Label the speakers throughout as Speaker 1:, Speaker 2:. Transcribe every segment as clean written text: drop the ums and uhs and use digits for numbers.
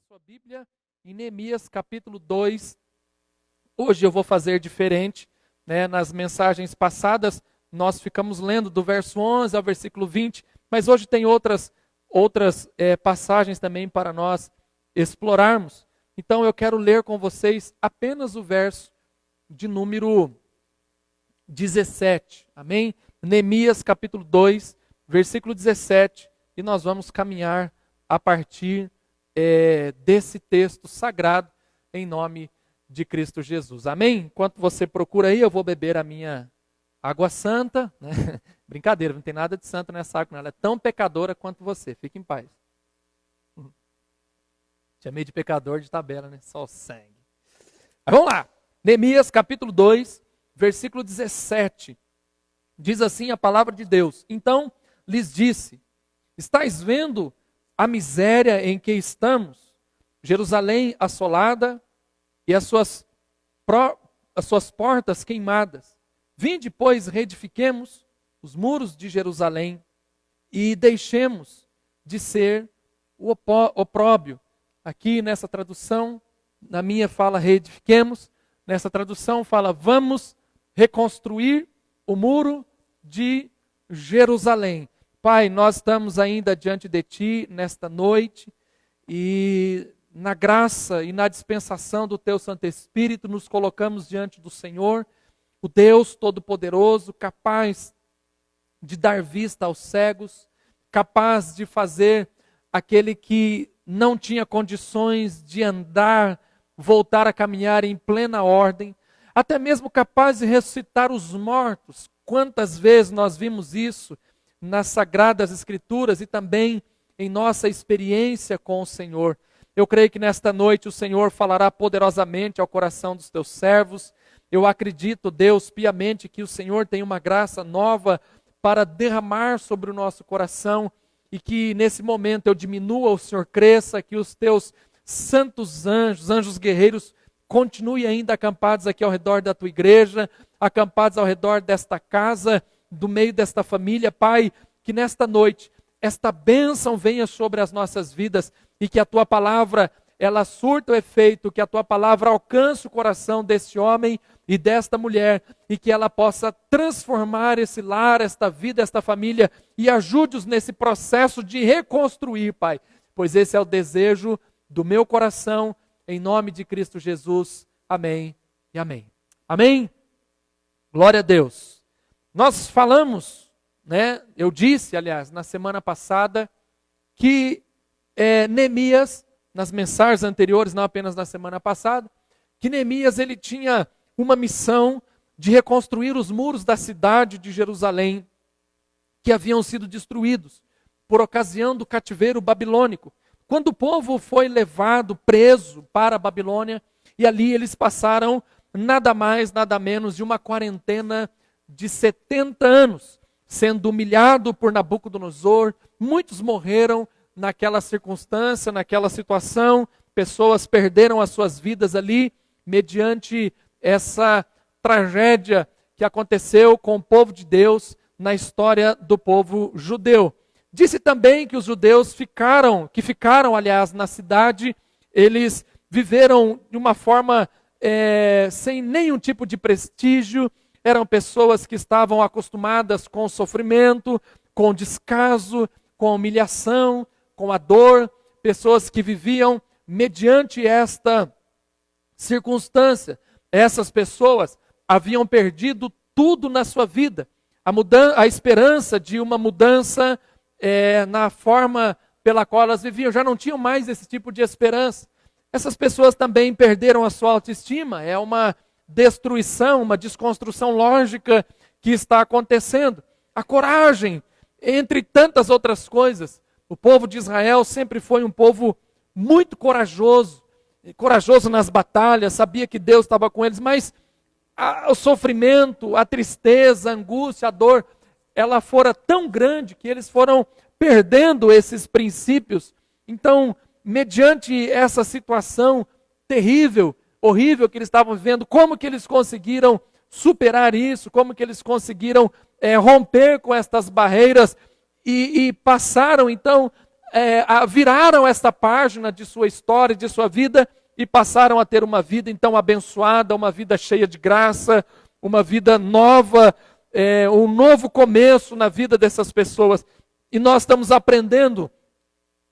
Speaker 1: sua Bíblia em Neemias capítulo 2. Hoje eu vou fazer diferente, né? Nas mensagens passadas nós ficamos lendo do verso 11 ao versículo 20, mas hoje tem outras passagens também para nós explorarmos. Então eu quero ler com vocês apenas o verso de número 17, amém? Neemias capítulo 2, versículo 17, e nós vamos caminhar a partir desse texto sagrado em nome de Cristo Jesus, amém? Enquanto você procura aí, eu vou beber a minha água santa, né? Brincadeira, não tem nada de santo nessa água, não. Ela é tão pecadora quanto você, fique em paz. Chamei de pecador de tabela, né? Só o sangue. Mas vamos lá, Neemias capítulo 2, versículo 17, diz assim a palavra de Deus: então lhes disse, estais vendo a miséria em que estamos, Jerusalém assolada e as suas portas queimadas. Vinde, pois, reedifiquemos os muros de Jerusalém e deixemos de ser o opróbrio. Aqui nessa tradução, na minha fala reedifiquemos, nessa tradução fala vamos reconstruir o muro de Jerusalém. Pai, nós estamos ainda diante de Ti nesta noite e na graça e na dispensação do Teu Santo Espírito nos colocamos diante do Senhor, o Deus Todo-Poderoso, capaz de dar vista aos cegos, capaz de fazer aquele que não tinha condições de andar, voltar a caminhar em plena ordem, até mesmo capaz de ressuscitar os mortos. Quantas vezes nós vimos isso nas Sagradas Escrituras e também em nossa experiência com o Senhor. Eu creio que nesta noite o Senhor falará poderosamente ao coração dos teus servos. Eu acredito, Deus, piamente que o Senhor tem uma graça nova para derramar sobre o nosso coração e que nesse momento eu diminua, o Senhor cresça, que os teus santos anjos, anjos guerreiros, continuem ainda acampados aqui ao redor da tua igreja, acampados ao redor desta casa, do meio desta família. Pai, que nesta noite esta bênção venha sobre as nossas vidas e que a tua palavra, ela surta o efeito, que a tua palavra alcance o coração desse homem e desta mulher e que ela possa transformar esse lar, esta vida, esta família e ajude-os nesse processo de reconstruir, Pai, pois esse é o desejo do meu coração, em nome de Cristo Jesus. Amém e amém. Amém? Glória a Deus. Nós falamos, né? Eu disse, aliás, na semana passada, que Neemias, nas mensagens anteriores, não apenas na semana passada, que Neemias ele tinha uma missão de reconstruir os muros da cidade de Jerusalém, que haviam sido destruídos por ocasião do cativeiro babilônico. Quando o povo foi levado, preso para a Babilônia, e ali eles passaram nada mais, nada menos de uma quarentena de 70 anos, sendo humilhado por Nabucodonosor. Muitos morreram naquela circunstância, naquela situação, pessoas perderam as suas vidas ali, mediante essa tragédia que aconteceu com o povo de Deus na história do povo judeu. Disse também que os judeus ficaram na cidade, eles viveram de uma forma sem nenhum tipo de prestígio. Eram pessoas que estavam acostumadas com o sofrimento, com o descaso, com a humilhação, com a dor. Pessoas que viviam mediante esta circunstância. Essas pessoas haviam perdido tudo na sua vida. A esperança de uma mudança na forma pela qual elas viviam. Já não tinham mais esse tipo de esperança. Essas pessoas também perderam a sua autoestima. É uma destruição, uma desconstrução lógica que está acontecendo. A coragem, entre tantas outras coisas. O povo de Israel sempre foi um povo muito corajoso nas batalhas, sabia que Deus estava com eles, mas o sofrimento, a tristeza, a angústia, a dor, ela fora tão grande que eles foram perdendo esses princípios. Então, mediante essa situação terrível, horrível que eles estavam vivendo, como que eles conseguiram superar isso, como que eles conseguiram romper com estas barreiras e passaram então viraram esta página de sua história, de sua vida, e passaram a ter uma vida então abençoada, uma vida cheia de graça, uma vida nova, um novo começo na vida dessas pessoas. E nós estamos aprendendo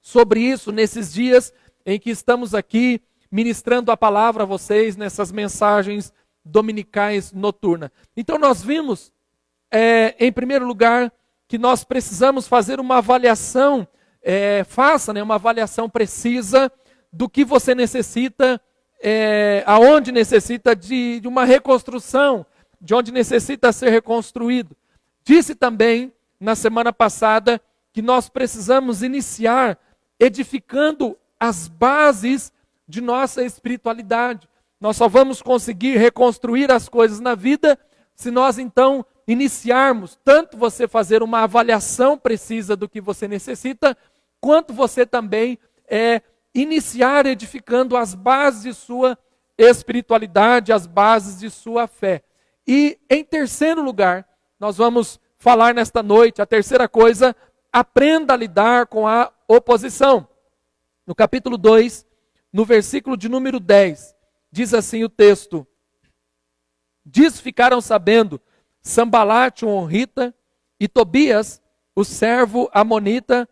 Speaker 1: sobre isso nesses dias em que estamos aqui ministrando a palavra a vocês, nessas mensagens dominicais noturnas. Então nós vimos, em primeiro lugar, que nós precisamos fazer uma avaliação, faça uma avaliação precisa do que você necessita, aonde necessita de uma reconstrução, de onde necessita ser reconstruído. Disse também, na semana passada, que nós precisamos iniciar edificando as bases de nossa espiritualidade. Nós só vamos conseguir reconstruir as coisas na vida se nós então iniciarmos, tanto você fazer uma avaliação precisa do que você necessita, quanto você também iniciar edificando as bases de sua espiritualidade, as bases de sua fé. E em terceiro lugar, nós vamos falar nesta noite, a terceira coisa, aprenda a lidar com a oposição. No capítulo 2, no versículo de número 10, diz assim o texto: disso ficaram sabendo Sambalate, o honrita, e Tobias, o servo amonita,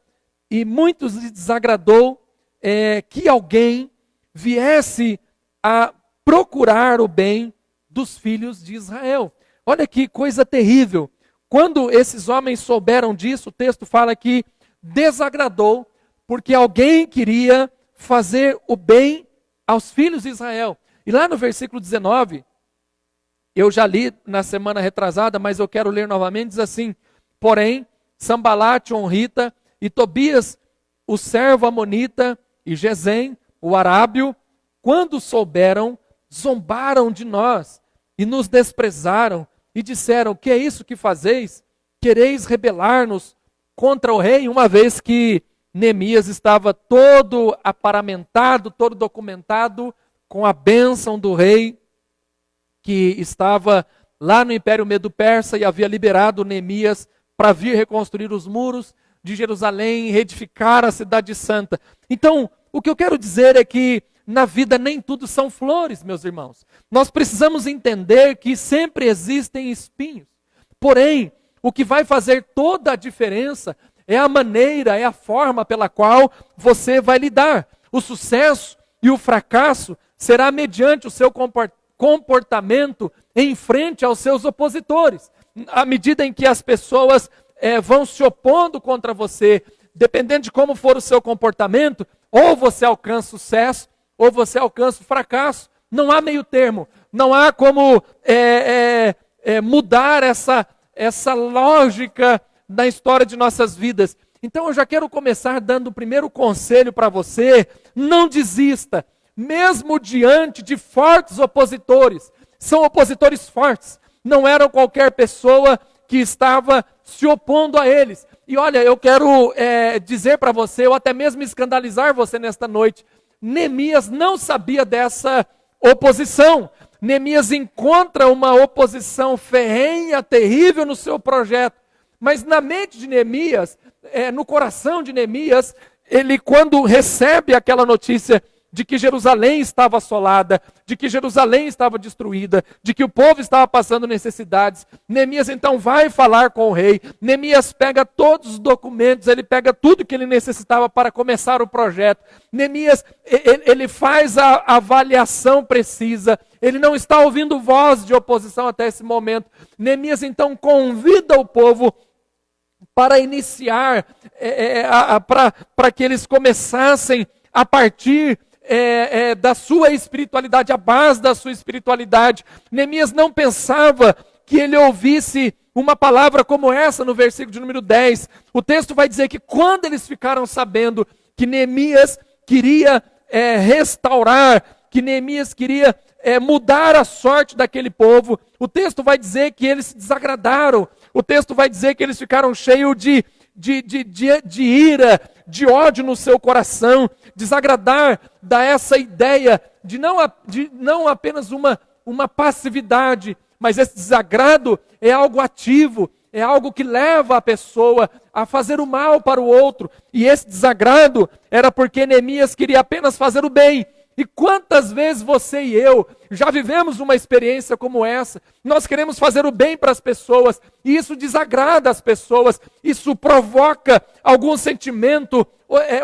Speaker 1: e muitos lhes desagradou que alguém viesse a procurar o bem dos filhos de Israel. Olha que coisa terrível. Quando esses homens souberam disso, o texto fala que desagradou, porque alguém queria fazer o bem aos filhos de Israel. E lá no versículo 19, eu já li na semana retrasada, mas eu quero ler novamente, diz assim: porém, Sambalate, o honrita, e Tobias, o servo amonita, e Gesem, o arábio, quando souberam, zombaram de nós e nos desprezaram e disseram: que é isso que fazeis? Quereis rebelar-nos contra o rei? Uma vez que Neemias estava todo aparamentado, todo documentado com a bênção do rei que estava lá no Império Medo-Persa e havia liberado Neemias para vir reconstruir os muros de Jerusalém, reedificar a cidade santa. Então, o que eu quero dizer é que na vida nem tudo são flores, meus irmãos. Nós precisamos entender que sempre existem espinhos. Porém, o que vai fazer toda a diferença é a maneira, é a forma pela qual você vai lidar. O sucesso e o fracasso será mediante o seu comportamento em frente aos seus opositores. À medida em que as pessoas vão se opondo contra você, dependendo de como for o seu comportamento, ou você alcança sucesso, ou você alcança o fracasso. Não há meio termo. Não há como mudar essa lógica da história de nossas vidas. Então eu já quero começar dando o primeiro conselho para você: não desista, mesmo diante de fortes opositores. São opositores fortes, não eram qualquer pessoa que estava se opondo a eles. E olha, eu quero dizer para você, ou até mesmo escandalizar você nesta noite: Neemias não sabia dessa oposição. Neemias encontra uma oposição ferrenha, terrível no seu projeto. Mas na mente de Neemias, no coração de Neemias, ele, quando recebe aquela notícia de que Jerusalém estava assolada, de que Jerusalém estava destruída, de que o povo estava passando necessidades, Neemias então vai falar com o rei. Neemias pega todos os documentos, ele pega tudo que ele necessitava para começar o projeto. Neemias, ele faz a avaliação precisa, ele não está ouvindo voz de oposição até esse momento. Neemias então convida o povo para iniciar, para que eles começassem a partir da sua espiritualidade, a base da sua espiritualidade. Neemias não pensava que ele ouvisse uma palavra como essa no versículo de número 10. O texto vai dizer que quando eles ficaram sabendo que Neemias queria restaurar, que Neemias queria mudar a sorte daquele povo, o texto vai dizer que eles se desagradaram. O texto vai dizer que eles ficaram cheios de ira, de ódio no seu coração. Desagradar dá essa ideia de não apenas uma passividade, mas esse desagrado é algo ativo, é algo que leva a pessoa a fazer o mal para o outro. E esse desagrado era porque Neemias queria apenas fazer o bem. E quantas vezes você e eu já vivemos uma experiência como essa? Nós queremos fazer o bem para as pessoas e isso desagrada as pessoas. Isso provoca algum sentimento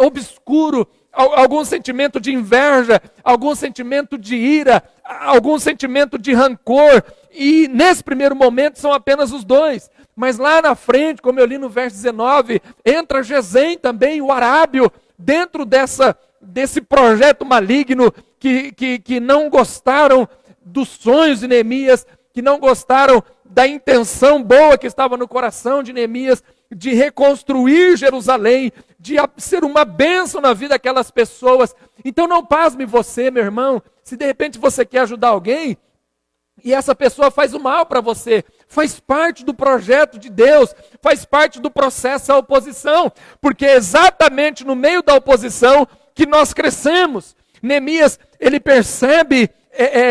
Speaker 1: obscuro, algum sentimento de inveja, algum sentimento de ira, algum sentimento de rancor. E nesse primeiro momento são apenas os dois. Mas lá na frente, como eu li no verso 19, entra Gesem também, o arábio, dentro desse projeto maligno que não gostaram dos sonhos de Neemias, que não gostaram da intenção boa que estava no coração de Neemias, de reconstruir Jerusalém, de ser uma bênção na vida daquelas pessoas. Então não pasme você, meu irmão, se de repente você quer ajudar alguém, e essa pessoa faz o mal para você, faz parte do projeto de Deus, faz parte do processo da oposição, porque é exatamente no meio da oposição que nós crescemos. Neemias, ele percebe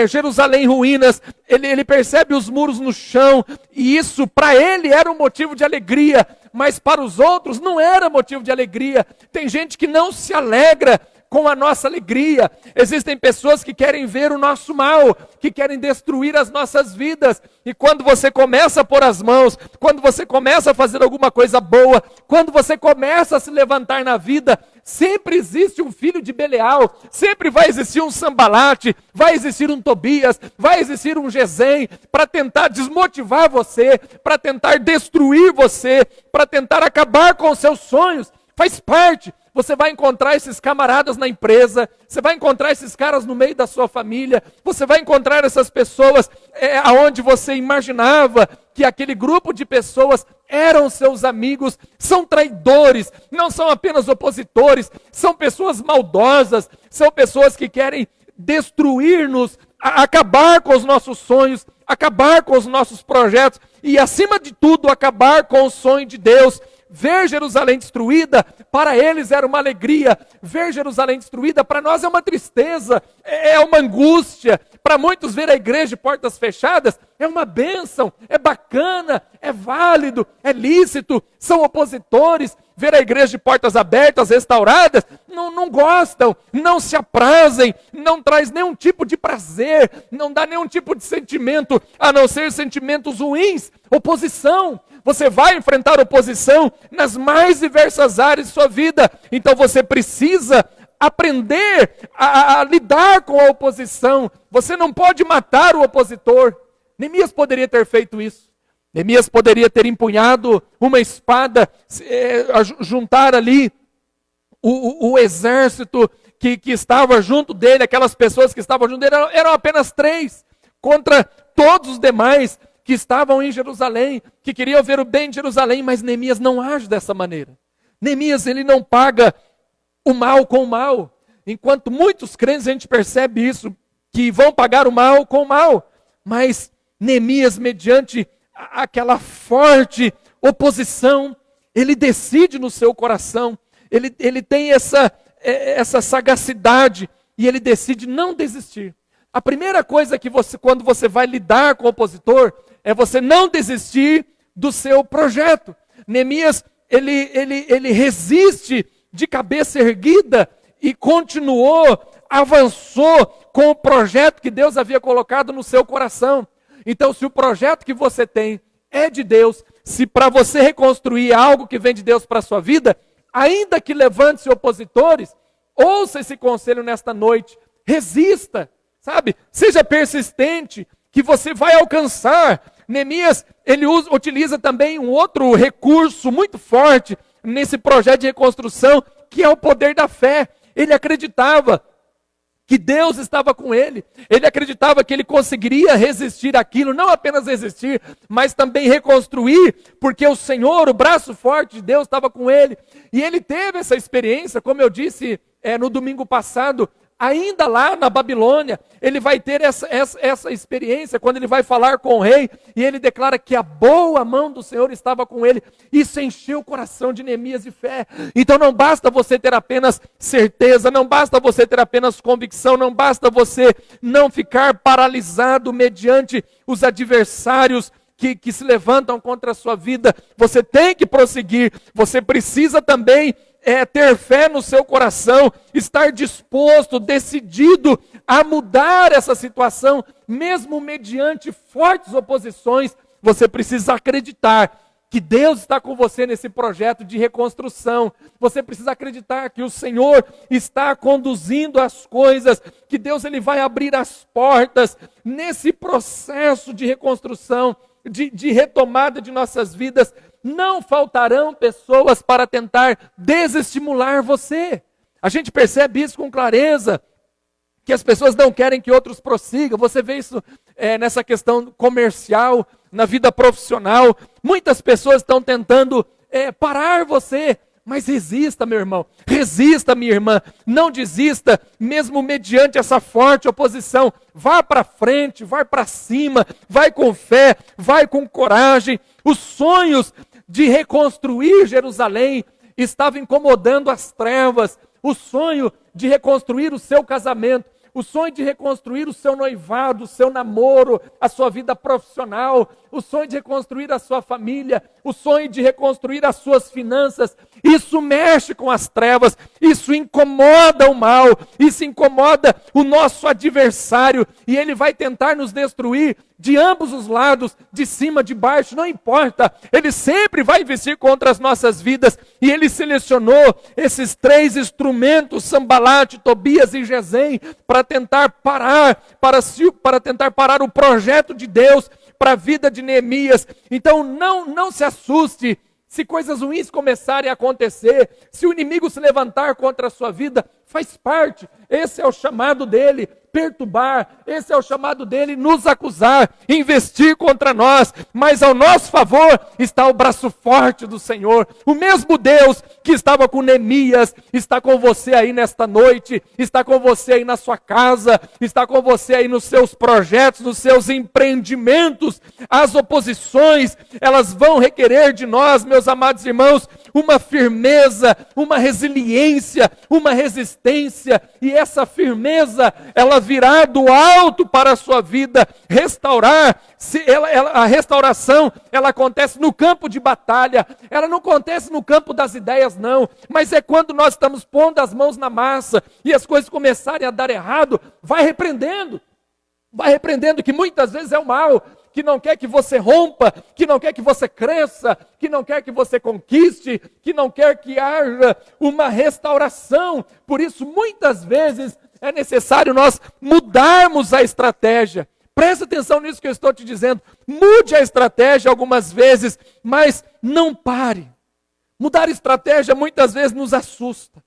Speaker 1: Jerusalém em ruínas, ele percebe os muros no chão, e isso para ele era um motivo de alegria, mas para os outros não era motivo de alegria. Tem gente que não se alegra com a nossa alegria. Existem pessoas que querem ver o nosso mal, que querem destruir as nossas vidas. E quando você começa a pôr as mãos, quando você começa a fazer alguma coisa boa, quando você começa a se levantar na vida, sempre existe um filho de Belial, sempre vai existir um Sambalate, vai existir um Tobias, vai existir um Gesem, para tentar desmotivar você, para tentar destruir você, para tentar acabar com os seus sonhos. Faz parte. Você vai encontrar esses camaradas na empresa, você vai encontrar esses caras no meio da sua família, você vai encontrar essas pessoas aonde você imaginava que aquele grupo de pessoas eram seus amigos, são traidores, não são apenas opositores, são pessoas maldosas, são pessoas que querem destruir-nos, acabar com os nossos sonhos, acabar com os nossos projetos e, acima de tudo, acabar com o sonho de Deus. Ver Jerusalém destruída, para eles era uma alegria. Ver Jerusalém destruída, para nós é uma tristeza, é uma angústia. Para muitos, ver a igreja de portas fechadas é uma bênção, é bacana, é válido, é lícito. São opositores. Ver a igreja de portas abertas, restauradas, não gostam, não se aprazem, não traz nenhum tipo de prazer, não dá nenhum tipo de sentimento, a não ser sentimentos ruins. Oposição. Você vai enfrentar oposição nas mais diversas áreas de sua vida. Então você precisa aprender a lidar com a oposição. Você não pode matar o opositor. Neemias poderia ter feito isso. Neemias poderia ter empunhado uma espada, juntar ali o exército que estava junto dele, aquelas pessoas que estavam junto dele, eram apenas 3 contra todos os demais que estavam em Jerusalém, que queriam ver o bem de Jerusalém, mas Neemias não age dessa maneira. Neemias, ele não paga o mal com o mal. Enquanto muitos crentes, a gente percebe isso, que vão pagar o mal com o mal. Mas Neemias, mediante aquela forte oposição, ele decide no seu coração, ele tem essa sagacidade, e ele decide não desistir. A primeira coisa que quando você vai lidar com o opositor, é você não desistir do seu projeto. Neemias, ele resiste de cabeça erguida e continuou, avançou com o projeto que Deus havia colocado no seu coração. Então, se o projeto que você tem é de Deus, se para você reconstruir algo que vem de Deus para a sua vida, ainda que levante-se opositores, ouça esse conselho nesta noite, resista, sabe? Seja persistente, que você vai alcançar. Neemias, ele utiliza também um outro recurso muito forte nesse projeto de reconstrução, que é o poder da fé. Ele acreditava que Deus estava com ele. Ele acreditava que ele conseguiria resistir àquilo, não apenas resistir, mas também reconstruir, porque o Senhor, o braço forte de Deus estava com ele. E ele teve essa experiência, como eu disse no domingo passado, ainda lá na Babilônia, ele vai ter essa experiência, quando ele vai falar com o rei, e ele declara que a boa mão do Senhor estava com ele. Isso encheu o coração de Neemias de fé. Então não basta você ter apenas certeza, não basta você ter apenas convicção, não basta você não ficar paralisado mediante os adversários que se levantam contra a sua vida, você tem que prosseguir. Você precisa também ter fé no seu coração, estar disposto, decidido a mudar essa situação, mesmo mediante fortes oposições. Você precisa acreditar que Deus está com você nesse projeto de reconstrução. Você precisa acreditar que o Senhor está conduzindo as coisas, que Deus ele vai abrir as portas nesse processo de reconstrução, de retomada de nossas vidas. Não faltarão pessoas para tentar desestimular você. A gente percebe isso com clareza, que as pessoas não querem que outros prossigam. Você vê isso nessa questão comercial, na vida profissional. Muitas pessoas estão tentando parar você. Mas resista, meu irmão, resista, minha irmã, não desista, mesmo mediante essa forte oposição. Vá para frente, vai para cima, vai com fé, vai com coragem. Os sonhos de reconstruir Jerusalém estavam incomodando as trevas. O sonho de reconstruir o seu casamento, o sonho de reconstruir o seu noivado, o seu namoro, a sua vida profissional, o sonho de reconstruir a sua família, o sonho de reconstruir as suas finanças. Isso mexe com as trevas, isso incomoda o mal, isso incomoda o nosso adversário, e ele vai tentar nos destruir de ambos os lados, de cima, de baixo, não importa. Ele sempre vai investir contra as nossas vidas, e ele selecionou esses 3 instrumentos, Sambalate, Tobias e Gesem, para tentar parar, para tentar parar o projeto de Deus para a vida de Neemias. Então não se assuste se coisas ruins começarem a acontecer, se o inimigo se levantar contra a sua vida. Faz parte, esse é o chamado dele, perturbar, esse é o chamado dele, nos acusar, investir contra nós, mas ao nosso favor está o braço forte do Senhor. O mesmo Deus que estava com Neemias está com você aí nesta noite, está com você aí na sua casa, está com você aí nos seus projetos, nos seus empreendimentos. As oposições, elas vão requerer de nós, meus amados irmãos, uma firmeza, uma resiliência, uma resistência, e essa firmeza, ela virá do alto para a sua vida. A restauração, ela acontece no campo de batalha, ela não acontece no campo das ideias não, mas é quando nós estamos pondo as mãos na massa, e as coisas começarem a dar errado, vai repreendendo que muitas vezes é o mal, que não quer que você rompa, que não quer que você cresça, que não quer que você conquiste, que não quer que haja uma restauração. Por isso, muitas vezes, é necessário nós mudarmos a estratégia. Presta atenção nisso que eu estou te dizendo. Mude a estratégia algumas vezes, mas não pare. Mudar estratégia muitas vezes nos assusta.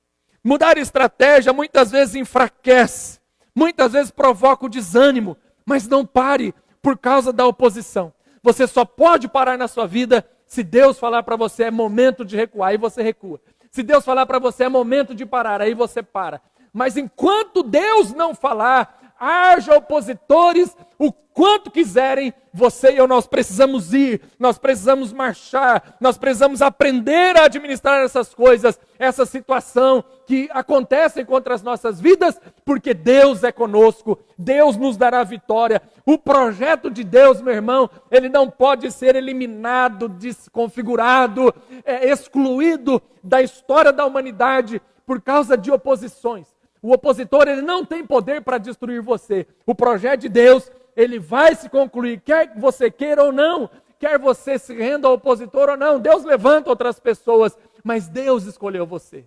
Speaker 1: Mudar estratégia muitas vezes enfraquece. Muitas vezes provoca o desânimo, mas não pare por causa da oposição. Você só pode parar na sua vida se Deus falar para você é momento de recuar, aí você recua. Se Deus falar para você é momento de parar, aí você para. Mas enquanto Deus não falar, haja opositores o quanto quiserem, você e eu, nós precisamos ir, nós precisamos marchar, nós precisamos aprender a administrar essas coisas, essa situação que acontecem contra as nossas vidas, porque Deus é conosco, Deus nos dará vitória. O projeto de Deus, meu irmão, ele não pode ser eliminado, desconfigurado, excluído da história da humanidade por causa de oposições. O opositor, ele não tem poder para destruir você. O projeto de Deus, ele vai se concluir, quer que você queira ou não, quer você se renda ao opositor ou não. Deus levanta outras pessoas, mas Deus escolheu você.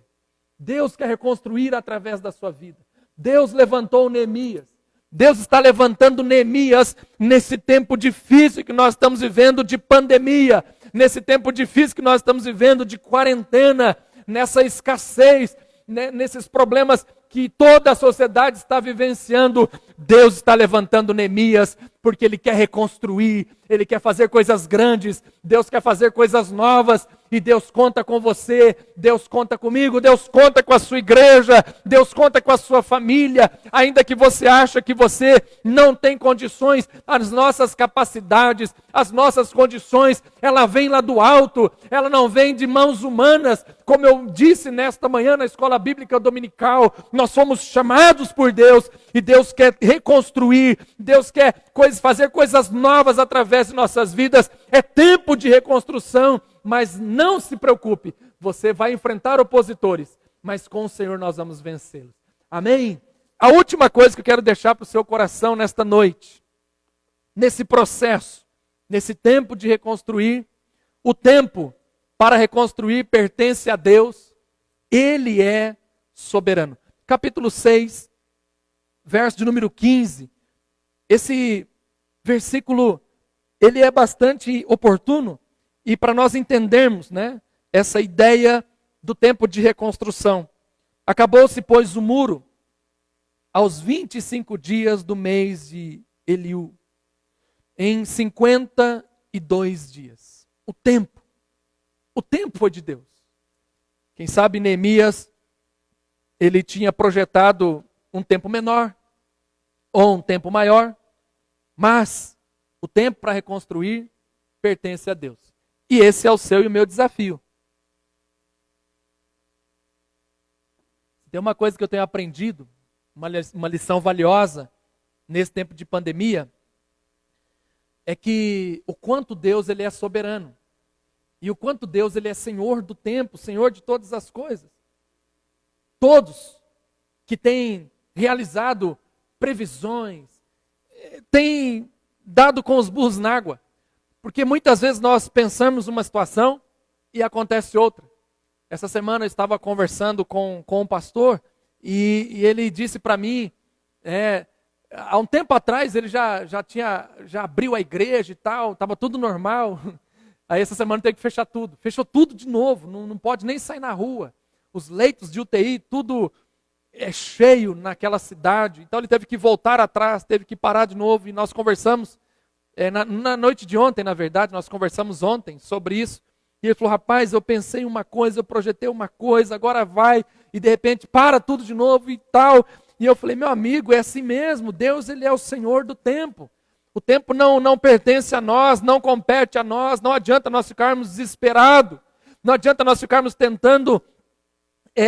Speaker 1: Deus quer reconstruir através da sua vida. Deus levantou Neemias. Deus está levantando Neemias nesse tempo difícil que nós estamos vivendo de pandemia, nesse tempo difícil que nós estamos vivendo de quarentena, nessa escassez, nesses problemas que toda a sociedade está vivenciando. Deus está levantando Neemias, porque Ele quer reconstruir, Ele quer fazer coisas grandes, Deus quer fazer coisas novas, e Deus conta com você, Deus conta comigo, Deus conta com a sua igreja, Deus conta com a sua família, ainda que você acha que você não tem condições, as nossas capacidades, as nossas condições, ela vem lá do alto, ela não vem de mãos humanas, como eu disse nesta manhã na escola bíblica dominical, nós fomos chamados por Deus, e Deus quer reconstruir, Deus quer fazer coisas novas através de nossas vidas, é tempo de reconstrução, mas não se preocupe, você vai enfrentar opositores, mas com o Senhor nós vamos vencê-los. Amém? A última coisa que eu quero deixar para o seu coração nesta noite, nesse processo, nesse tempo de reconstruir, o tempo para reconstruir pertence a Deus, Ele é soberano. Capítulo 6, verso de número 15, esse versículo, ele é bastante oportuno, e para nós entendermos, né, essa ideia do tempo de reconstrução. Acabou-se, pois, o muro, aos 25 dias do mês de Eliú, em 52 dias. O tempo foi de Deus. Quem sabe Neemias, ele tinha projetado um tempo menor, ou um tempo maior, mas o tempo para reconstruir pertence a Deus. E esse é o seu e o meu desafio. Tem uma coisa que eu tenho aprendido, uma lição valiosa nesse tempo de pandemia, é que o quanto Deus ele é soberano. E o quanto Deus ele é Senhor do tempo, Senhor de todas as coisas. Todos que têm realizado previsões, têm dado com os burros na água. Porque muitas vezes nós pensamos uma situação e acontece outra. Essa semana eu estava conversando com um pastor e ele disse para mim, há um tempo atrás ele já abriu a igreja e tal, estava tudo normal. Aí essa semana teve que fechar tudo. Fechou tudo de novo, não pode nem sair na rua. Os leitos de UTI, tudo é cheio naquela cidade. Então ele teve que voltar atrás, teve que parar de novo. E nós conversamos, na noite de ontem, na verdade, nós conversamos ontem sobre isso. E ele falou, rapaz, eu pensei em uma coisa, eu projetei uma coisa, agora vai. E de repente para tudo de novo e tal. E eu falei, meu amigo, é assim mesmo. Deus ele é o Senhor do tempo. O tempo não pertence a nós, não compete a nós, não adianta nós ficarmos desesperados, não adianta nós ficarmos tentando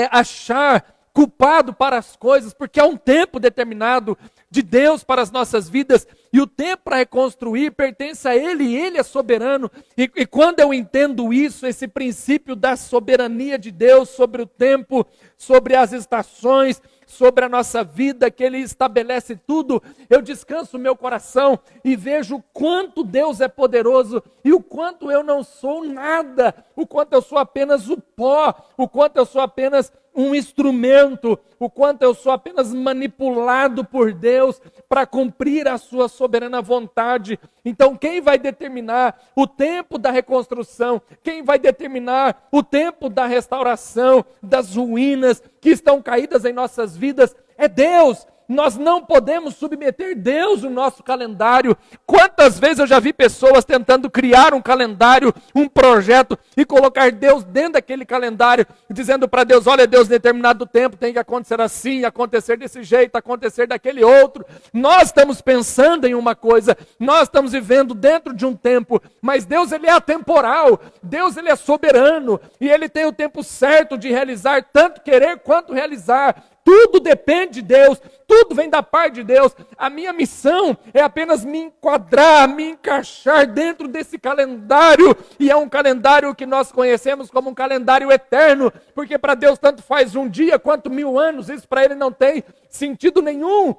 Speaker 1: achar culpado para as coisas, porque há um tempo determinado de Deus para as nossas vidas, e o tempo para reconstruir pertence a Ele, e Ele é soberano, e quando eu entendo isso, esse princípio da soberania de Deus sobre o tempo, sobre as estações, sobre a nossa vida, que Ele estabelece tudo, eu descanso o meu coração e vejo o quanto Deus é poderoso e o quanto eu não sou nada, o quanto eu sou apenas o pó, o quanto eu sou apenas um instrumento, o quanto eu sou apenas manipulado por Deus para cumprir a sua soberana vontade. Então quem vai determinar o tempo da reconstrução, quem vai determinar o tempo da restauração, das ruínas que estão caídas em nossas vidas, é Deus. Nós não podemos submeter Deus no nosso calendário. Quantas vezes eu já vi pessoas tentando criar um calendário, um projeto, e colocar Deus dentro daquele calendário, dizendo para Deus, olha Deus, em determinado tempo tem que acontecer assim, acontecer desse jeito, acontecer daquele outro. Nós estamos pensando em uma coisa, nós estamos vivendo dentro de um tempo, mas Deus ele é atemporal, Deus ele é soberano, e Ele tem o tempo certo de realizar, tanto querer quanto realizar. Tudo depende de Deus, tudo vem da parte de Deus. A minha missão é apenas me enquadrar, me encaixar dentro desse calendário. E é um calendário que nós conhecemos como um calendário eterno, porque para Deus tanto faz um dia quanto 1000 anos, isso para Ele não tem sentido nenhum.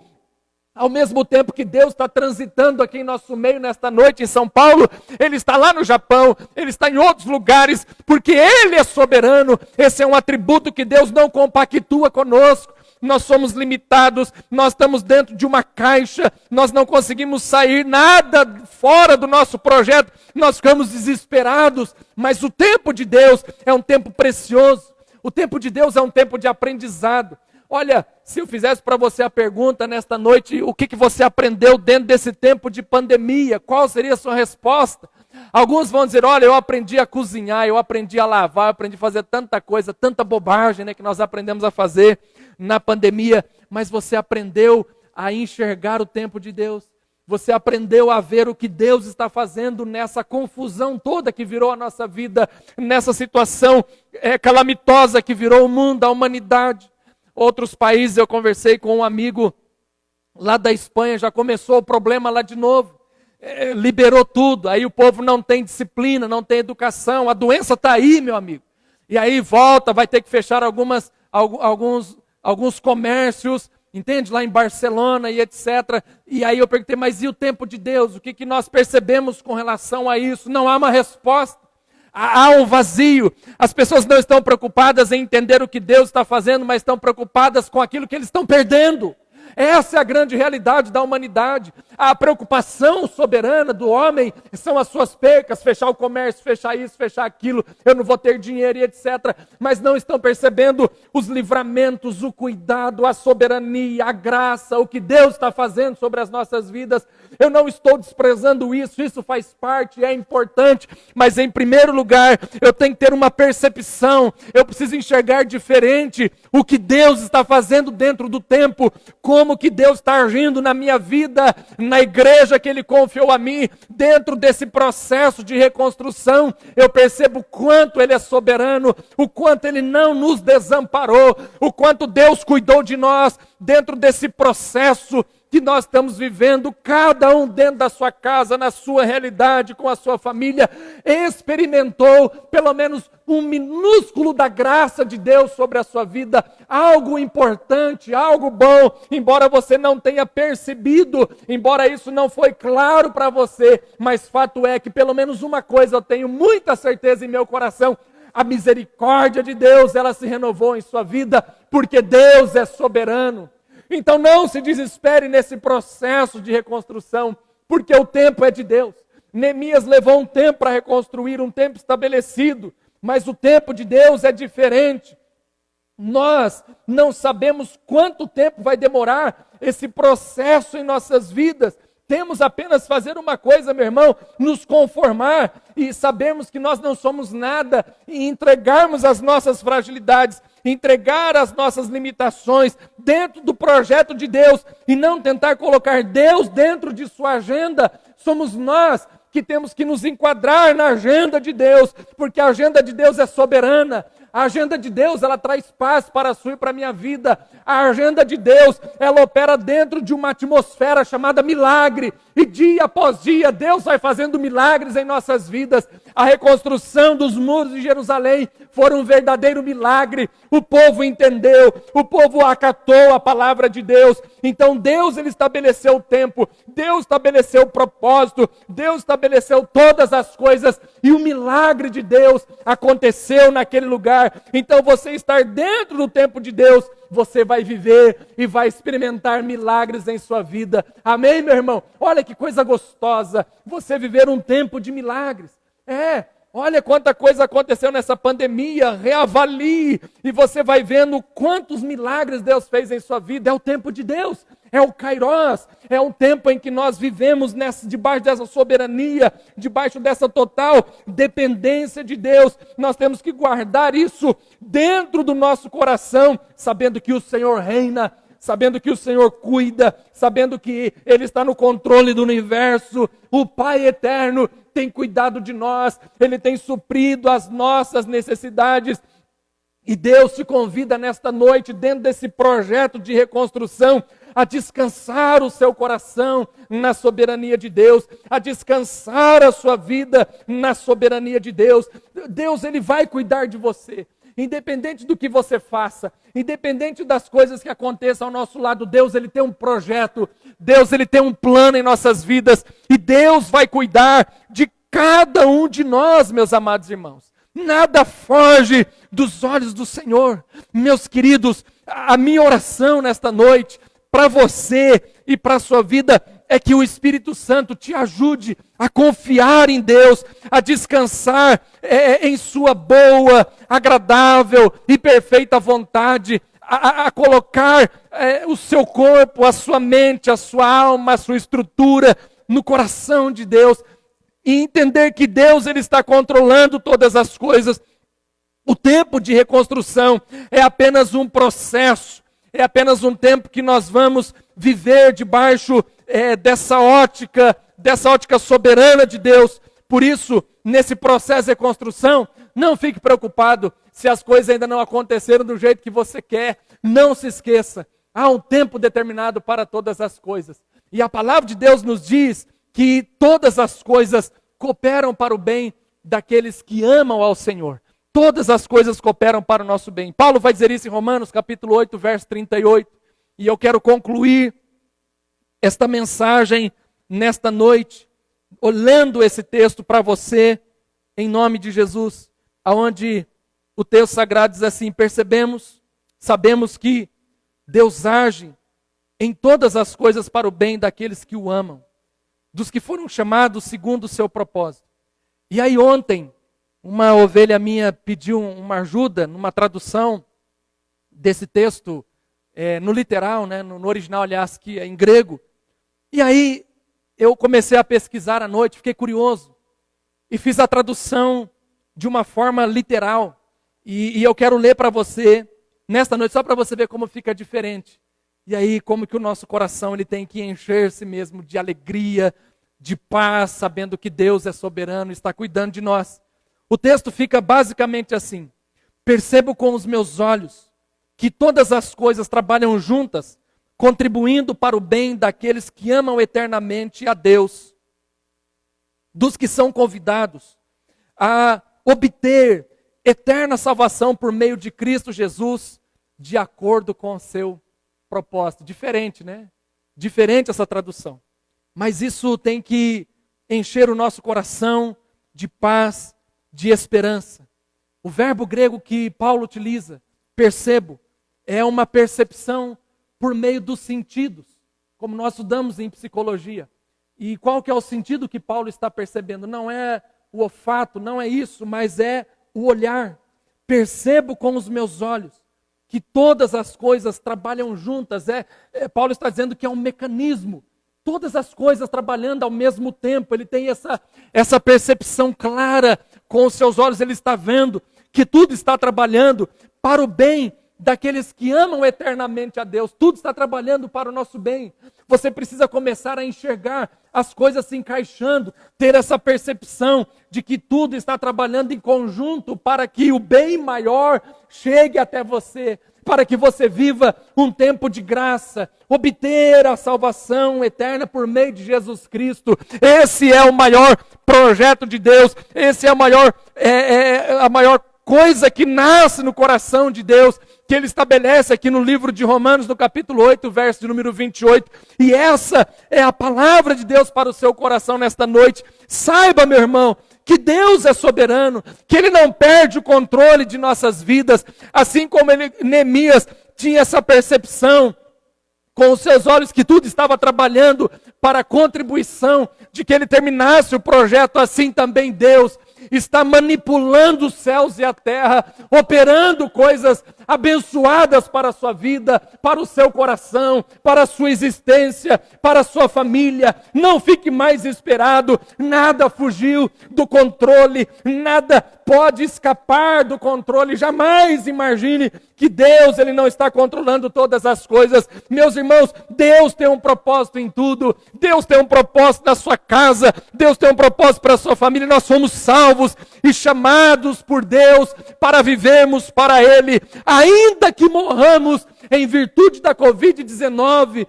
Speaker 1: Ao mesmo tempo que Deus está transitando aqui em nosso meio nesta noite em São Paulo, Ele está lá no Japão, Ele está em outros lugares, porque Ele é soberano. Esse é um atributo que Deus não compactua conosco. Nós somos limitados, nós estamos dentro de uma caixa, nós não conseguimos sair nada fora do nosso projeto, nós ficamos desesperados, mas o tempo de Deus é um tempo precioso, o tempo de Deus é um tempo de aprendizado. Olha, se eu fizesse para você a pergunta nesta noite, o que você aprendeu dentro desse tempo de pandemia, qual seria a sua resposta? Alguns vão dizer, olha, eu aprendi a cozinhar, eu aprendi a lavar, eu aprendi a fazer tanta coisa, tanta bobagem, né, que nós aprendemos a fazer na pandemia. Mas você aprendeu a enxergar o tempo de Deus. Você aprendeu a ver o que Deus está fazendo nessa confusão toda que virou a nossa vida, nessa situação calamitosa que virou o mundo, a humanidade. Outros países, eu conversei com um amigo lá da Espanha, já começou o problema lá de novo. Liberou tudo, aí o povo não tem disciplina, não tem educação, a doença está aí, meu amigo. E aí volta, vai ter que fechar alguns comércios, entende? Lá em Barcelona e etc. E aí eu perguntei, mas e o tempo de Deus? O que nós percebemos com relação a isso? Não há uma resposta. Há um vazio. As pessoas não estão preocupadas em entender o que Deus está fazendo, mas estão preocupadas com aquilo que eles estão perdendo. Essa é a grande realidade da humanidade. A preocupação soberana do homem são as suas percas, fechar o comércio, fechar isso, fechar aquilo, eu não vou ter dinheiro e etc. Mas não estão percebendo os livramentos, o cuidado, a soberania, a graça, o que Deus está fazendo sobre as nossas vidas. Eu não estou desprezando isso faz parte, é importante, mas em primeiro lugar, eu tenho que ter uma percepção, eu preciso enxergar diferente o que Deus está fazendo dentro do tempo, como que Deus está agindo na minha vida, na igreja que Ele confiou a mim, dentro desse processo de reconstrução, eu percebo o quanto Ele é soberano, o quanto Ele não nos desamparou, o quanto Deus cuidou de nós dentro desse processo que nós estamos vivendo, cada um dentro da sua casa, na sua realidade, com a sua família, experimentou pelo menos um minúsculo da graça de Deus sobre a sua vida, algo importante, algo bom, embora você não tenha percebido, embora isso não foi claro para você, mas fato é que pelo menos uma coisa eu tenho muita certeza em meu coração: a misericórdia de Deus, ela se renovou em sua vida, porque Deus é soberano. Então não se desespere nesse processo de reconstrução, porque o tempo é de Deus. Neemias levou um tempo para reconstruir, um tempo estabelecido, mas o tempo de Deus é diferente. Nós não sabemos quanto tempo vai demorar esse processo em nossas vidas. Temos apenas fazer uma coisa, meu irmão, nos conformar e sabermos que nós não somos nada e entregarmos as nossas fragilidades, entregar as nossas limitações dentro do projeto de Deus e não tentar colocar Deus dentro de sua agenda. Somos nós que temos que nos enquadrar na agenda de Deus, porque a agenda de Deus é soberana. A agenda de Deus, ela traz paz para a sua e para a minha vida. A agenda de Deus, ela opera dentro de uma atmosfera chamada milagre. E dia após dia, Deus vai fazendo milagres em nossas vidas. A reconstrução dos muros de Jerusalém foi um verdadeiro milagre. O povo entendeu, o povo acatou a palavra de Deus. Então Deus, ele estabeleceu o tempo, Deus estabeleceu o propósito, Deus estabeleceu todas as coisas. E o milagre de Deus aconteceu naquele lugar. Então você estar dentro do tempo de Deus, você vai viver e vai experimentar milagres em sua vida. Amém, meu irmão? Olha que coisa gostosa, você viver um tempo de milagres. Olha quanta coisa aconteceu nessa pandemia, reavalie, e você vai vendo quantos milagres Deus fez em sua vida. É o tempo de Deus, é o Kairós, é um tempo em que nós vivemos debaixo dessa soberania, debaixo dessa total dependência de Deus. Nós temos que guardar isso dentro do nosso coração, sabendo que o Senhor reina, sabendo que o Senhor cuida, sabendo que Ele está no controle do universo. O Pai eterno tem cuidado de nós, Ele tem suprido as nossas necessidades. E Deus te convida nesta noite, dentro desse projeto de reconstrução, a descansar o seu coração na soberania de Deus, a descansar a sua vida na soberania de Deus. Deus, Ele vai cuidar de você. Independente do que você faça, independente das coisas que aconteçam ao nosso lado, Deus, Ele tem um projeto, Deus, Ele tem um plano em nossas vidas, e Deus vai cuidar de cada um de nós, meus amados irmãos. Nada foge dos olhos do Senhor. Meus queridos, a minha oração nesta noite, para você e para a sua vida, é que o Espírito Santo te ajude a confiar em Deus, a descansar em sua boa, agradável e perfeita vontade, a colocar o seu corpo, a sua mente, a sua alma, a sua estrutura no coração de Deus. e entender que Deus ele está controlando todas as coisas. O tempo de reconstrução é apenas um processo, é apenas um tempo que nós vamos viver debaixo dessa ótica soberana de Deus. Por isso, nesse processo de reconstrução, não fique preocupado se as coisas ainda não aconteceram do jeito que você quer. Não se esqueça, há um tempo determinado para todas as coisas. E a palavra de Deus nos diz que todas as coisas cooperam para o bem daqueles que amam ao Senhor. Todas as coisas cooperam para o nosso bem. Paulo vai dizer isso em Romanos capítulo 8, verso 38. E eu quero concluir esta mensagem nesta noite, olhando esse texto para você, em nome de Jesus, aonde o texto sagrado diz assim: sabemos que Deus age em todas as coisas para o bem daqueles que o amam, dos que foram chamados segundo o seu propósito. E aí ontem, uma ovelha minha pediu uma ajuda numa tradução desse texto, no literal, né, no original, aliás, que é em grego. E aí eu comecei a pesquisar à noite, fiquei curioso, e fiz a tradução de uma forma literal. E eu quero ler para você, nesta noite, só para você ver como fica diferente. E aí, como que o nosso coração ele tem que encher-se mesmo de alegria, de paz, sabendo que Deus é soberano e está cuidando de nós. O texto fica basicamente assim: percebo com os meus olhos que todas as coisas trabalham juntas, contribuindo para o bem daqueles que amam eternamente a Deus, dos que são convidados a obter eterna salvação por meio de Cristo Jesus, de acordo com o seu propósito. Diferente, né? Diferente essa tradução. Mas isso tem que encher o nosso coração de paz, de esperança. O verbo grego que Paulo utiliza, percebo, é uma percepção por meio dos sentidos, como nós estudamos em psicologia. E qual que é o sentido que Paulo está percebendo? Não é o olfato, não é isso, mas é o olhar. Percebo com os meus olhos que todas as coisas trabalham juntas. Paulo está dizendo que é um mecanismo. Todas as coisas trabalhando ao mesmo tempo. Ele tem essa percepção clara, com os seus olhos ele está vendo que tudo está trabalhando para o bem daqueles que amam eternamente a Deus. Tudo está trabalhando para o nosso bem. Você precisa começar a enxergar as coisas se encaixando, ter essa percepção de que tudo está trabalhando em conjunto para que o bem maior chegue até você, para que você viva um tempo de graça, obter a salvação eterna por meio de Jesus Cristo. Esse é o maior projeto de Deus, esse é a maior coisa que nasce no coração de Deus, que ele estabelece aqui no livro de Romanos, no capítulo 8, verso de número 28. E essa é a palavra de Deus para o seu coração nesta noite. Saiba, meu irmão, que Deus é soberano, que Ele não perde o controle de nossas vidas, assim como Neemias tinha essa percepção com os seus olhos que tudo estava trabalhando para a contribuição de que ele terminasse o projeto, assim também Deus está manipulando os céus e a terra, operando coisas abençoadas para a sua vida, para o seu coração, para a sua existência, para a sua família. Não fique mais esperado, nada fugiu do controle, nada pode escapar do controle. Jamais imagine que Deus ele não está controlando todas as coisas. Meus irmãos, Deus tem um propósito em tudo. Deus tem um propósito na sua casa, Deus tem um propósito para a sua família. Nós somos salvos e chamados por Deus para vivermos para Ele, ainda que morramos em virtude da Covid-19.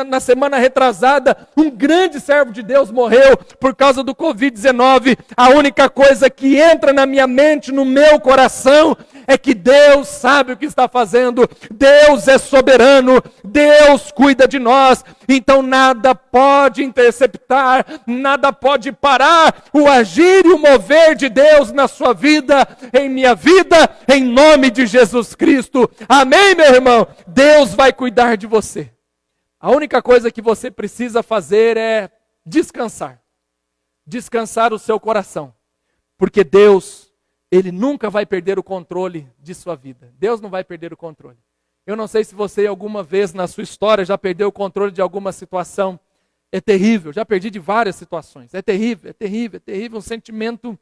Speaker 1: Na semana retrasada, um grande servo de Deus morreu por causa do Covid-19. A única coisa que entra na minha mente, no meu coração, é que Deus sabe o que está fazendo, Deus é soberano, Deus cuida de nós, então nada pode interceptar, nada pode parar o agir e o mover de Deus na sua vida, em minha vida, em nome de Jesus Cristo. Amém, meu irmão? Deus vai cuidar de você. A única coisa que você precisa fazer é descansar o seu coração, porque Deus, Ele nunca vai perder o controle de sua vida. Deus não vai perder o controle. Eu não sei se você alguma vez na sua história já perdeu o controle de alguma situação. É terrível, já perdi de várias situações. É terrível, é terrível, é terrível, um sentimento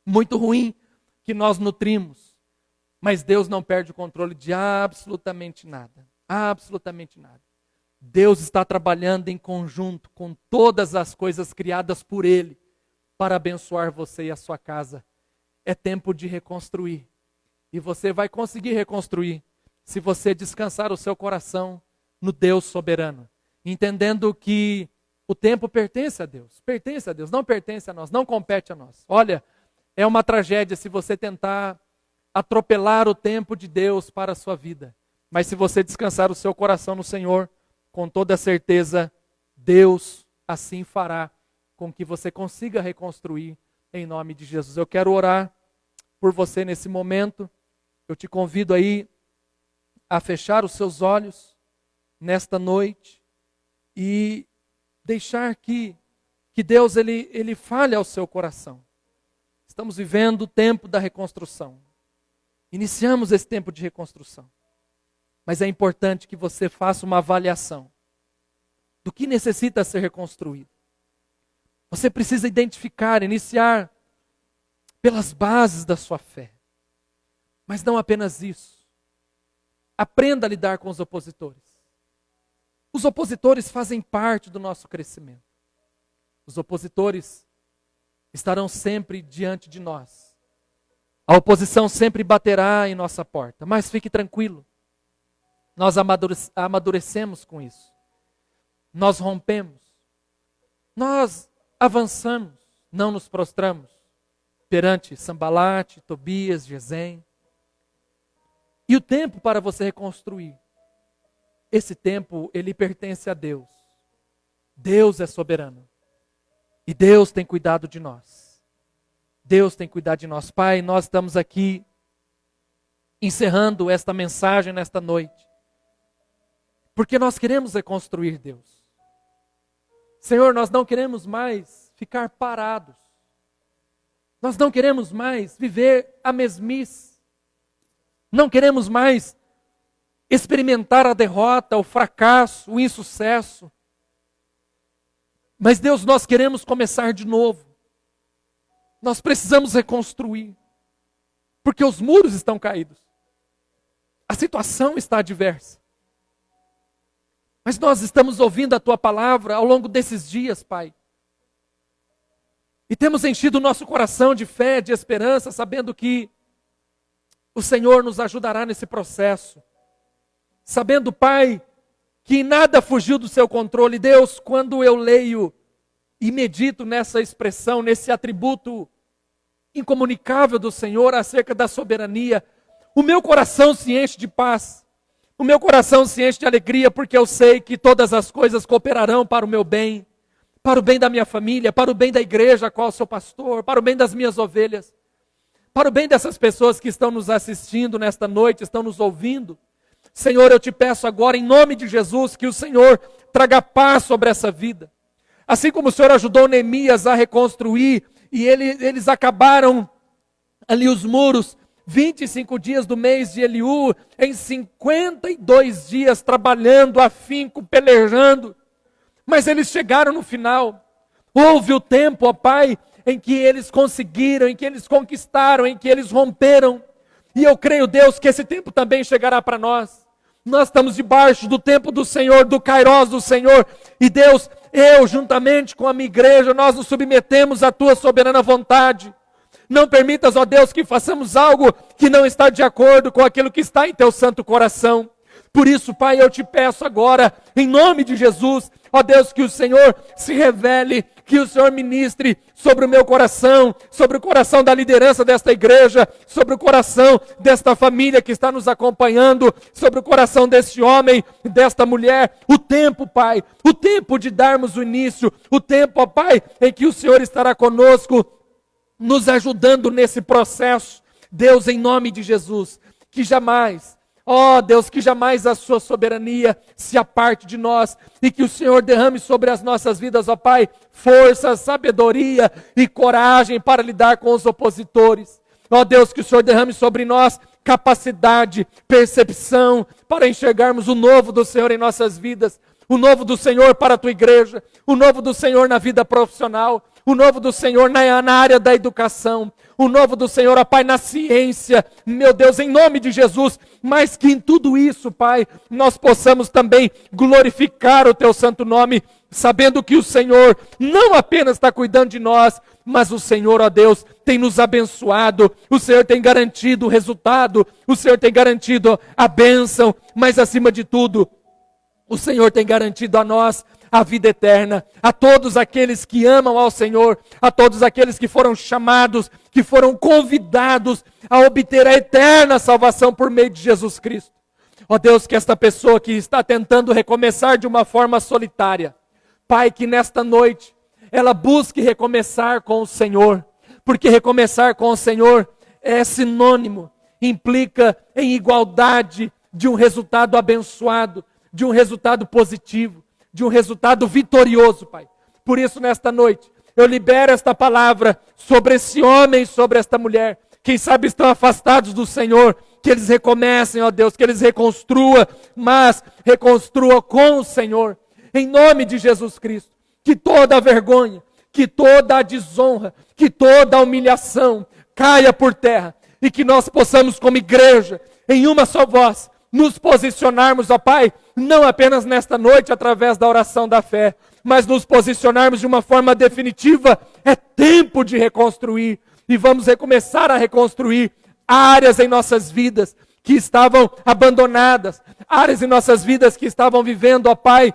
Speaker 1: muito ruim que nós nutrimos. Mas Deus não perde o controle de absolutamente nada. Absolutamente nada. Deus está trabalhando em conjunto com todas as coisas criadas por Ele para abençoar você e a sua casa. É tempo de reconstruir. E você vai conseguir reconstruir se você descansar o seu coração no Deus soberano. Entendendo que o tempo pertence a Deus, não pertence a nós, não compete a nós. Olha, é uma tragédia se você tentar atropelar o tempo de Deus para a sua vida. Mas se você descansar o seu coração no Senhor, com toda certeza, Deus assim fará com que você consiga reconstruir em nome de Jesus. Eu quero orar por você nesse momento. Eu te convido aí a fechar os seus olhos nesta noite e deixar que Deus ele fale ao seu coração. Estamos vivendo o tempo da reconstrução. Iniciamos esse tempo de reconstrução. Mas é importante que você faça uma avaliação do que necessita ser reconstruído. Você precisa identificar, iniciar pelas bases da sua fé. Mas não apenas isso. Aprenda a lidar com os opositores. Os opositores fazem parte do nosso crescimento. Os opositores estarão sempre diante de nós. A oposição sempre baterá em nossa porta, mas fique tranquilo. Nós amadurecemos com isso. Nós rompemos. Nós avançamos, não nos prostramos perante Sambalate, Tobias, Gesem. E o tempo para você reconstruir, esse tempo, ele pertence a Deus. Deus é soberano. E Deus tem cuidado de nós. Deus tem cuidado de nós. Pai, nós estamos aqui encerrando esta mensagem nesta noite. Porque nós queremos reconstruir, Deus. Senhor, nós não queremos mais ficar parados. Nós não queremos mais viver a mesmice. Não queremos mais experimentar a derrota, o fracasso, o insucesso. Mas Deus, nós queremos começar de novo. Nós precisamos reconstruir. Porque os muros estão caídos. A situação está adversa. Mas nós estamos ouvindo a Tua palavra ao longo desses dias, Pai. E temos enchido o nosso coração de fé, de esperança, sabendo que o Senhor nos ajudará nesse processo. Sabendo, Pai, que nada fugiu do seu controle. Deus, quando eu leio e medito nessa expressão, nesse atributo incomunicável do Senhor acerca da soberania, o meu coração se enche de paz. O meu coração se enche de alegria, porque eu sei que todas as coisas cooperarão para o meu bem, para o bem da minha família, para o bem da igreja a qual sou pastor, para o bem das minhas ovelhas, para o bem dessas pessoas que estão nos assistindo nesta noite, estão nos ouvindo. Senhor, eu te peço agora, em nome de Jesus, que o Senhor traga paz sobre essa vida. Assim como o Senhor ajudou Neemias a reconstruir, e eles acabaram ali os muros, 25 dias do mês de Eliú, em 52 dias trabalhando, afinco, pelejando. Mas eles chegaram no final. Houve o tempo, ó Pai, em que eles conseguiram, em que eles conquistaram, em que eles romperam. E eu creio, Deus, que esse tempo também chegará para nós. Nós estamos debaixo do tempo do Senhor, do Kairós do Senhor. E Deus, eu juntamente com a minha igreja, nós nos submetemos à Tua soberana vontade. Não permitas, ó Deus, que façamos algo que não está de acordo com aquilo que está em Teu santo coração. Por isso, Pai, eu te peço agora, em nome de Jesus, ó Deus, que o Senhor se revele, que o Senhor ministre sobre o meu coração, sobre o coração da liderança desta igreja, sobre o coração desta família que está nos acompanhando, sobre o coração deste homem, desta mulher. O tempo, Pai, o tempo de darmos o início, o tempo, ó Pai, em que o Senhor estará conosco, nos ajudando nesse processo. Deus, em nome de Jesus, que jamais... ó Deus, que jamais a sua soberania se aparte de nós e que o Senhor derrame sobre as nossas vidas, ó Pai, força, sabedoria e coragem para lidar com os opositores. Ó Deus, que o Senhor derrame sobre nós capacidade, percepção para enxergarmos o novo do Senhor em nossas vidas. o novo do Senhor para a tua igreja, o novo do Senhor na vida profissional, o novo do Senhor na área da educação, o novo do Senhor, ó Pai, na ciência, meu Deus, em nome de Jesus, mas que em tudo isso, Pai, nós possamos também glorificar o Teu santo nome, sabendo que o Senhor não apenas está cuidando de nós, mas o Senhor, ó Deus, tem nos abençoado, o Senhor tem garantido o resultado, o Senhor tem garantido a bênção, mas acima de tudo, o Senhor tem garantido a nós a vida eterna, a todos aqueles que amam ao Senhor, a todos aqueles que foram chamados, que foram convidados a obter a eterna salvação por meio de Jesus Cristo. Ó Deus, que esta pessoa que está tentando recomeçar de uma forma solitária, Pai, que nesta noite ela busque recomeçar com o Senhor, porque recomeçar com o Senhor é sinônimo, implica em igualdade de um resultado abençoado, de um resultado positivo, de um resultado vitorioso, Pai. Por isso, nesta noite, eu libero esta palavra sobre esse homem e sobre esta mulher. Quem sabe estão afastados do Senhor, que eles recomecem, ó Deus, que eles reconstruam, mas reconstruam com o Senhor. Em nome de Jesus Cristo, que toda a vergonha, que toda a desonra, que toda a humilhação caia por terra e que nós possamos, como igreja, em uma só voz, nos posicionarmos, ó Pai, não apenas nesta noite através da oração da fé, mas nos posicionarmos de uma forma definitiva. É tempo de reconstruir e vamos recomeçar a reconstruir áreas em nossas vidas que estavam abandonadas, áreas em nossas vidas que estavam vivendo, ó Pai,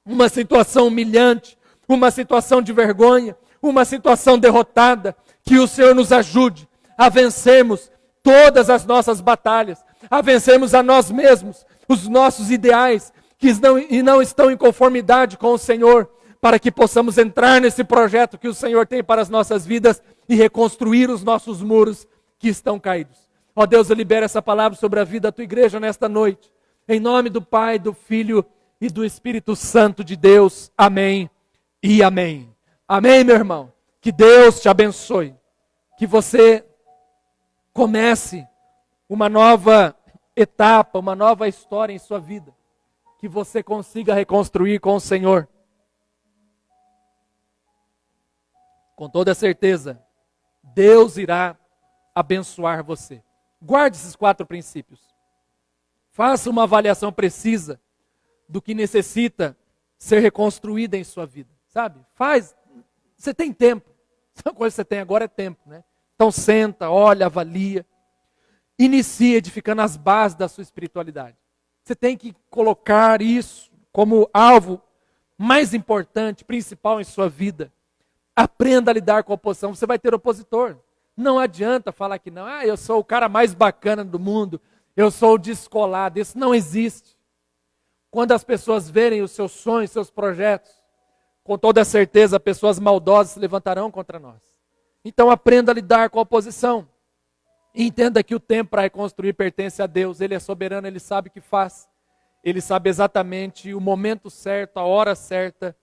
Speaker 1: uma situação humilhante, uma situação de vergonha, uma situação derrotada. Que o Senhor nos ajude a vencermos todas as nossas batalhas, a vencermos a nós mesmos, os nossos ideais, que não estão em conformidade com o Senhor, para que possamos entrar nesse projeto que o Senhor tem para as nossas vidas e reconstruir os nossos muros que estão caídos. Ó Deus, eu libero essa palavra sobre a vida da tua igreja nesta noite, em nome do Pai, do Filho e do Espírito Santo de Deus. Amém e amém. Amém, meu irmão. Que Deus te abençoe, que você comece uma nova etapa, uma nova história em sua vida, que você consiga reconstruir com o Senhor. Com toda certeza, Deus irá abençoar você. Guarde esses 4 princípios. Faça uma avaliação precisa do que necessita ser reconstruído em sua vida, sabe? Você tem tempo. A coisa que você tem agora é tempo, né? Então senta, olha, avalia. Inicie edificando as bases da sua espiritualidade. Você tem que colocar isso como alvo mais importante, principal em sua vida. Aprenda a lidar com a oposição. Você vai ter opositor. Não adianta falar que não. Eu sou o cara mais bacana do mundo. Eu sou o descolado. Isso não existe. Quando as pessoas verem os seus sonhos, seus projetos, com toda certeza, pessoas maldosas se levantarão contra nós. Então aprenda a lidar com a oposição. Entenda que o tempo para reconstruir pertence a Deus. Ele é soberano, Ele sabe o que faz. Ele sabe exatamente o momento certo, a hora certa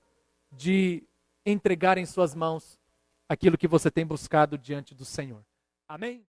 Speaker 1: de entregar em suas mãos aquilo que você tem buscado diante do Senhor. Amém?